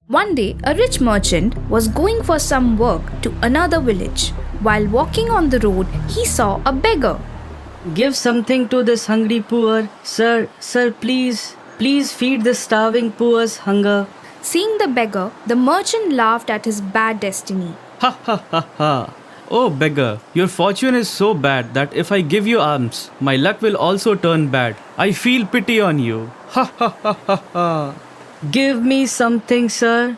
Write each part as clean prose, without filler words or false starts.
One day, a rich merchant was going for some work to another village. While walking on the road, he saw a beggar. Give something to this hungry poor. Sir, please feed this starving poor's hunger. Seeing the beggar, the merchant laughed at his bad destiny. Ha ha ha ha. Oh beggar, your fortune is so bad that if I give you alms, my luck will also turn bad. I feel pity on you. Ha ha ha ha ha. Give me something, sir.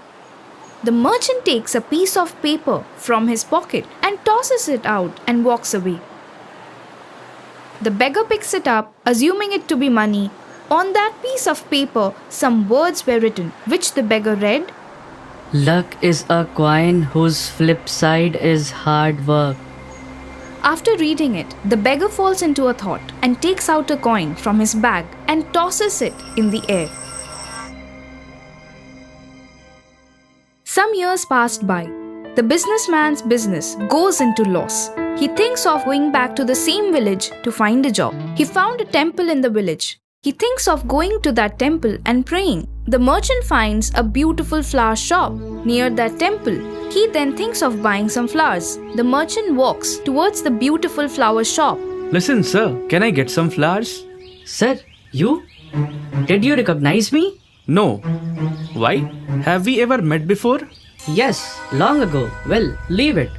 The merchant takes a piece of paper from his pocket and tosses it out and walks away. The beggar picks it up, assuming it to be money. On that piece of paper, some words were written, which the beggar read. Luck is a coin whose flip side is hard work. After reading it, the beggar falls into a thought and takes out a coin from his bag and tosses it in the air. Some years passed by. The businessman's business goes into loss. He thinks of going back to the same village to find a job. He found a temple in the village. He thinks of going to that temple and praying. The merchant finds a beautiful flower shop near that temple. He then thinks of buying some flowers. The merchant walks towards the beautiful flower shop. Listen, sir, can I get some flowers? Sir, you? Did you recognize me? No. Why? Have we ever met before? Yes, long ago. Well, leave it.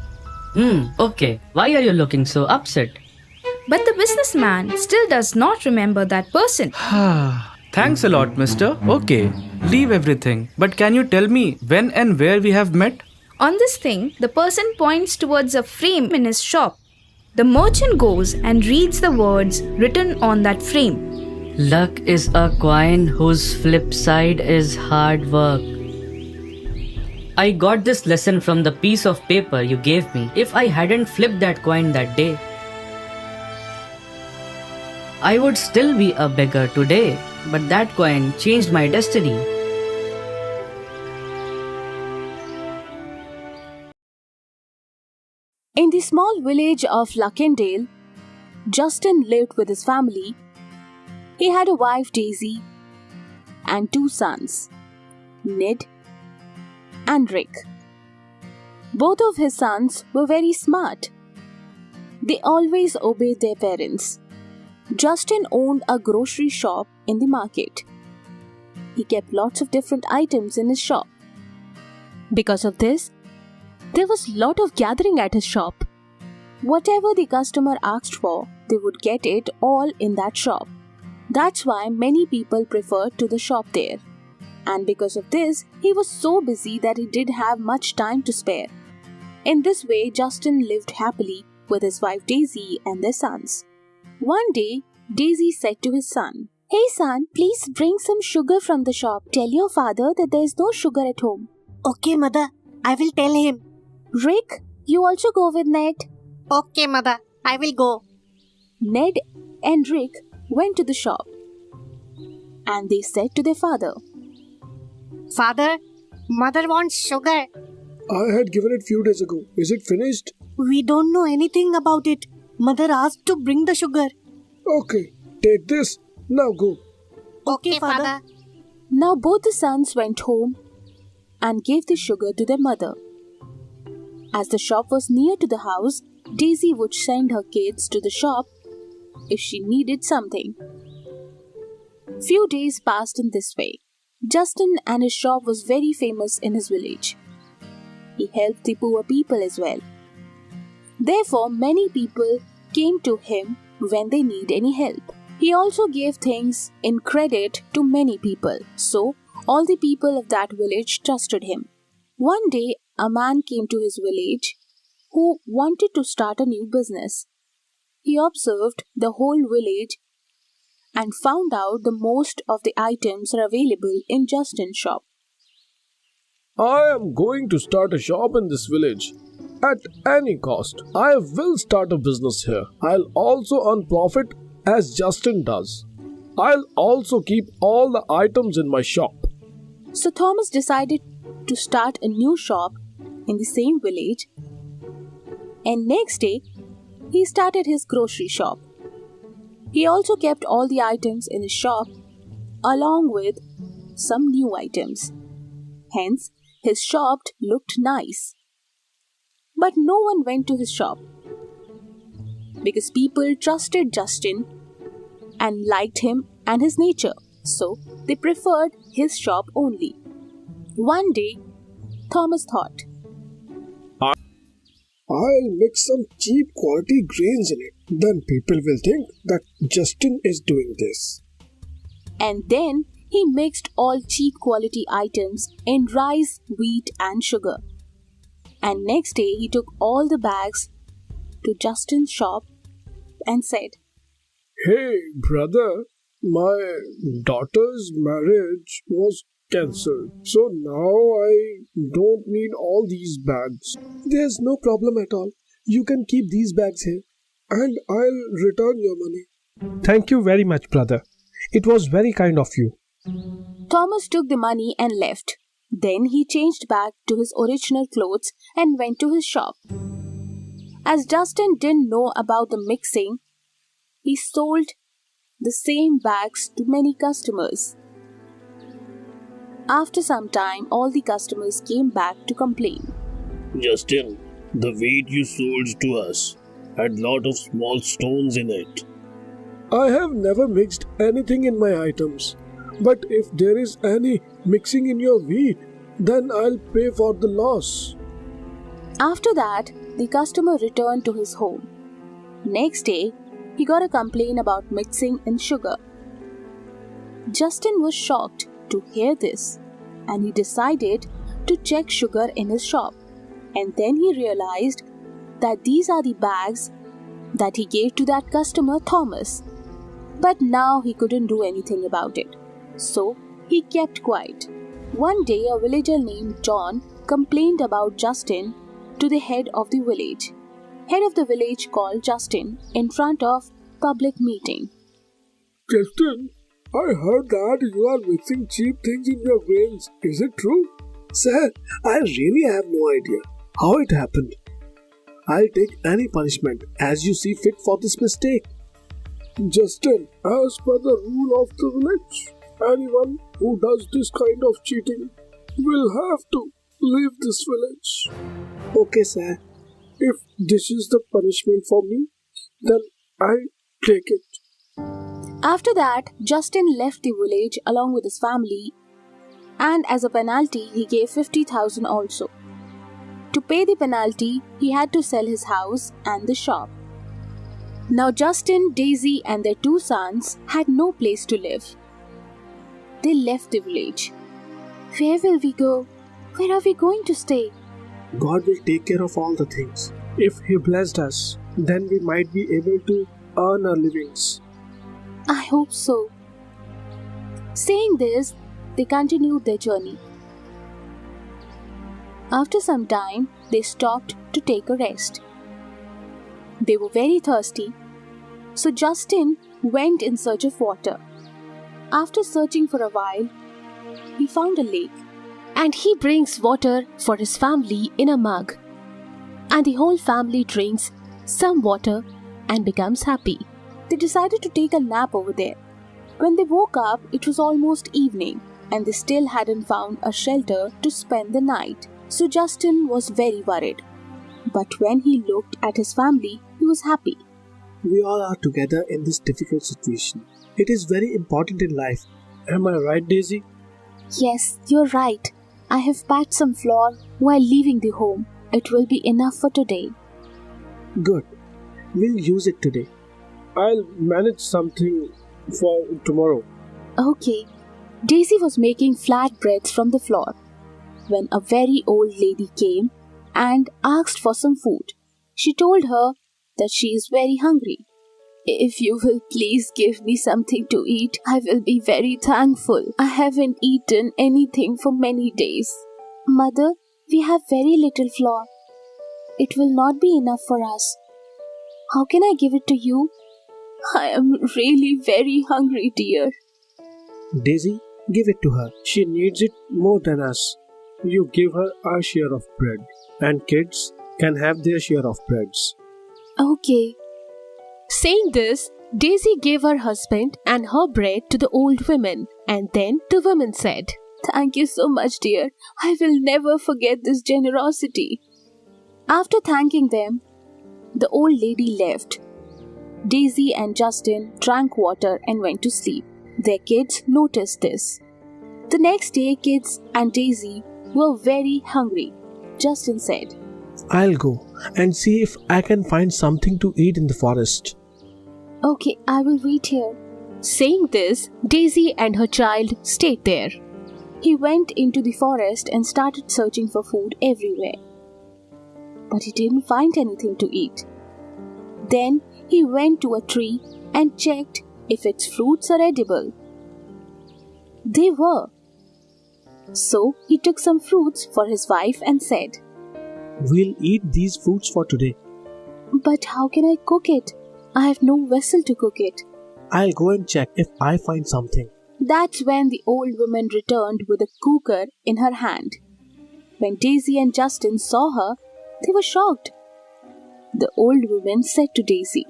Okay. Why are you looking so upset? But the businessman still does not remember that person. Thanks a lot, mister. Okay, leave everything. But can you tell me when and where we have met? On this thing, the person points towards a frame in his shop. The merchant goes and reads the words written on that frame. Luck is a coin whose flip side is hard work. I got this lesson from the piece of paper you gave me. If I hadn't flipped that coin that day, I would still be a beggar today, but that coin changed my destiny. In the small village of Luckendale, Justin lived with his family. He had a wife, Daisy, and two sons, Ned and Rick. Both of his sons were very smart. They always obeyed their parents. Justin owned a grocery shop in the market. He kept lots of different items in his shop. Because of this, there was a lot of gathering at his shop. Whatever the customer asked for, they would get it all in that shop. That's why many people preferred to the shop there. And because of this, he was so busy that he didn't have much time to spare. In this way, Justin lived happily with his wife Daisy and their sons. One day, Daisy said to his son, "Hey son, please bring some sugar from the shop. Tell your father that there is no sugar at home." Okay, mother. I will tell him. Rick, you also go with Ned. Okay, mother. I will go. Ned and Rick went to the shop. And they said to their father, Father, mother wants sugar. I had given it few days ago. Is it finished? We don't know anything about it. Mother asked to bring the sugar. Okay, take this. Now go. Okay, father. Now both the sons went home and gave the sugar to their mother. As the shop was near to the house, Daisy would send her kids to the shop if she needed something. Few days passed in this way. Justin and his shop was very famous in his village. He helped the poor people as well. Therefore, many people came to him when they need any help. He also gave things in credit to many people, so all the people of that village trusted him. One day, a man came to his village who wanted to start a new business. He observed the whole village and found out the most of the items are available in Justin's shop. I am going to start a shop in this village. At any cost, I will start a business here. I'll also earn profit as Justin does. I'll also keep all the items in my shop. So Thomas decided to start a new shop in the same village, and next day he started his grocery shop. He also kept all the items in his shop along with some new items. Hence, His shop looked nice, but no one went to his shop because people trusted Justin and liked him and his nature, so they preferred his shop only. One day, Thomas thought, I'll mix some cheap quality grains in it. Then people will think that Justin is doing this. and then he mixed all cheap quality items in rice, wheat, and sugar. And next day, he took all the bags to Justin's shop and said, Hey, brother, my daughter's marriage was cancelled. So now I don't need all these bags. There's no problem at all. You can keep these bags here and I'll return your money. Thank you very much, brother. It was very kind of you. Thomas took the money and left. Then he changed back to his original clothes and went to his shop. As Justin didn't know about the mixing, he sold the same bags to many customers. After some time, all the customers came back to complain. Justin, the wheat you sold to us had lot of small stones in it. I have never mixed anything in my items. But if there is any mixing in your wheat, then I'll pay for the loss. After that, the customer returned to his home. Next day, he got a complaint about mixing in sugar. Justin was shocked to hear this, and he decided to check sugar in his shop. And then he realized that these are the bags that he gave to that customer, Thomas. But now he couldn't do anything about it. So he kept quiet. One day, a villager named John complained about Justin to the head of the village. Head of the village called Justin in front of public meeting. Justin, I heard that you are mixing cheap things in your grains. Is it true? Sir, I really have no idea how it happened. I'll take any punishment as you see fit for this mistake. Justin, as per the rule of the village, anyone who does this kind of cheating will have to leave this village. Okay, sir. If this is the punishment for me, then I take it. After that, Justin left the village along with his family, and as a penalty, he gave 50,000 also. To pay the penalty, he had to sell his house and the shop. Now Justin, Daisy, and their 2 sons had no place to live. They left the village. Where will we go? Where are we going to stay? God will take care of all the things. If He blessed us, then we might be able to earn our livings. I hope so. Saying this, they continued their journey. After some time, they stopped to take a rest. They were very thirsty, so Justin went in search of water. After searching for a while, he found a lake, and he brings water for his family in a mug. And the whole family drinks some water and becomes happy. They decided to take a nap over there. When they woke up, it was almost evening, and they still hadn't found a shelter to spend the night. So Justin was very worried. But when he looked at his family, he was happy. We all are together in this difficult situation. It is very important in life. Am I right, Daisy? Yes, you're right. I have packed some flour while leaving the home. It will be enough for today. Good. We'll use it today. I'll manage something for tomorrow. Okay. Daisy was making flatbreads from the flour when a very old lady came and asked for some food. She told her that she is very hungry. If you will please give me something to eat, I will be very thankful. I haven't eaten anything for many days. Mother, we have very little flour. It will not be enough for us. How can I give it to you? I am really very hungry, dear. Daisy, give it to her. She needs it more than us. You give her our share of bread, and kids can have their share of breads. Okay. Saying this, Daisy gave her husband and her bread to the old woman, and then the woman said, Thank you so much, dear. I will never forget this generosity. After thanking them, the old lady left. Daisy and Justin drank water and went to sleep. Their kids noticed this. The next day, kids and Daisy were very hungry. Justin said, I'll go and see if I can find something to eat in the forest. Okay, I will wait here. Saying this, Daisy and her child stayed there. He went into the forest and started searching for food everywhere. But he didn't find anything to eat. Then he went to a tree and checked if its fruits are edible. They were. So he took some fruits for his wife and said, We'll eat these fruits for today. But how can I cook it? I have no vessel to cook it. I'll go and check if I find something. That's when the old woman returned with a cooker in her hand. When Daisy and Justin saw her, they were shocked. The old woman said to Daisy,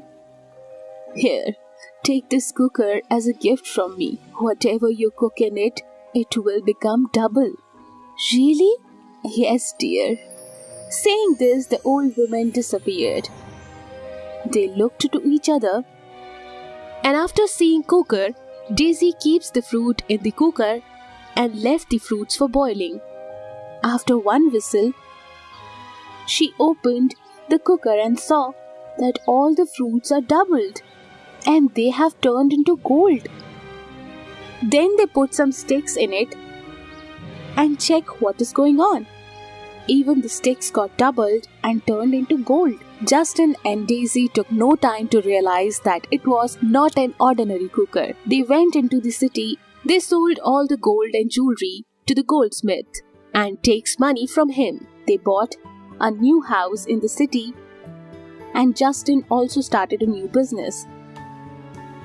Here, take this cooker as a gift from me. Whatever you cook in it, it will become double. Really? Yes, dear. Saying this, the old woman disappeared. They looked to each other. And after seeing cooker, Daisy keeps the fruit in the cooker and left the fruits for boiling. After one whistle, she opened the cooker and saw that all the fruits are doubled and they have turned into gold. Then they put some sticks in it and check what is going on. Even the sticks got doubled and turned into gold. Justin and Daisy took no time to realize that it was not an ordinary cooker. They went into the city. They sold all the gold and jewelry to the goldsmith and takes money from him. They bought a new house in the city, and Justin also started a new business.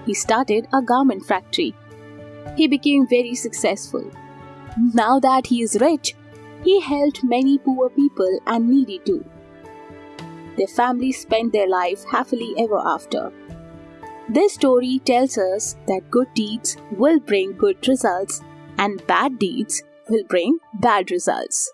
He started a garment factory. He became very successful. Now that he is rich, he helped many poor people and needy too. Their families spent their life happily ever after. This story tells us that good deeds will bring good results and bad deeds will bring bad results.